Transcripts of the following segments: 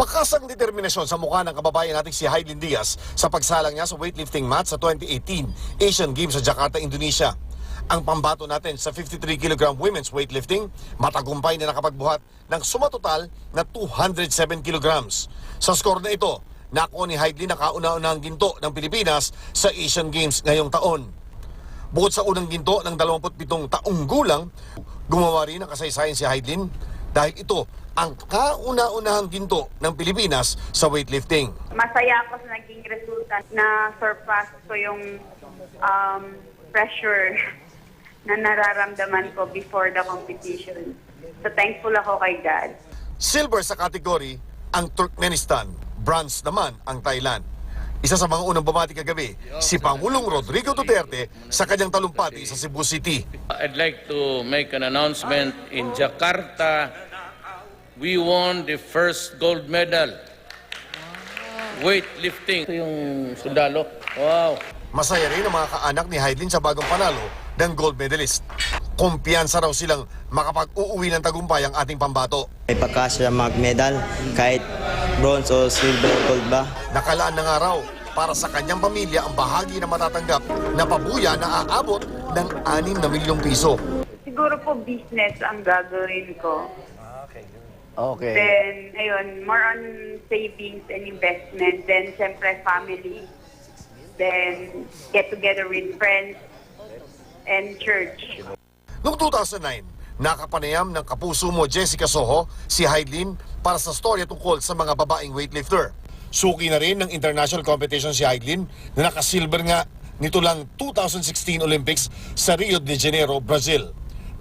Bakas ang determinasyon sa mukha ng kababayan nating si Hydlin Diaz sa pagsalang niya sa weightlifting match sa 2018 Asian Games sa Jakarta, Indonesia. Ang pambato natin sa 53 kg women's weightlifting, matagumpay na nakapagbuhat ng sumatotal na 207 kg. Sa score na ito, nakuha ni Hydlin ang kauna-unahang ginto ng Pilipinas sa Asian Games ngayong taon. Bukod sa unang ginto ng 27 taong gulang, gumawa rin ng kasaysayan si Hydlin dahil ito ang kauna-unahang ginto ng Pilipinas sa weightlifting. Masaya ako sa naging resulta na surpass ko yung pressure na nararamdaman ko before the competition. So thankful ako kay God. Silver sa kategory ang Turkmenistan, bronze naman ang Thailand. Isa sa mga unang bumati kagabi, si Pangulong Rodrigo Duterte sa kanyang talumpati sa Cebu City. I'd like to make an announcement. In Jakarta, we won the first gold medal. Weightlifting. Ito yung sundalo. Wow. Masaya rin ang mga kaanak ni Hydlin sa bagong panalo ng gold medalist. Kumpiyansa raw silang makapag-uuwi ng tagumpay ang ating pambato. May pagkasya mag-medal kahit bronze o silver o gold ba? Nakalaan na nga raw para sa kanyang pamilya ang bahagi na matatanggap na pabuya na aabot ng 6 na milyong piso. Siguro po business ang gagawin ko. Okay. Then, ayun, more on savings and investment. Then, siyempre, family. Then, get together with friends and church. Noong 2009, nakapanayam ng kapuso mo Jessica Soho si Hydlin para sa storya tungkol sa mga babaeng weightlifter. Suki na rin ng international competition si Hydlin na nakasilver nga nito lang 2016 Olympics sa Rio de Janeiro, Brazil.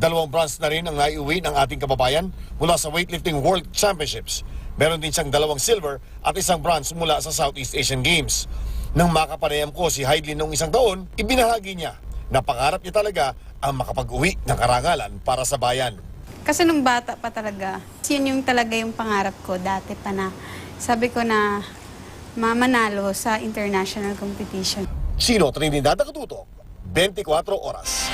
2 bronze na rin ang naiuwi ng ating kababayan mula sa Weightlifting World Championships. Meron din siyang 2 silver at 1 bronze mula sa Southeast Asian Games. Nang makapanayam ko si Hydlin noong 1 taon, ibinahagi niya na pangarap niya talaga ang makapag-uwi ng karangalan para sa bayan. Kasi nung bata pa talaga, yun yung talaga yung pangarap ko dati pa na sabi ko na mamanalo sa international competition. Sino Trinidad Nakatutok, 24 oras.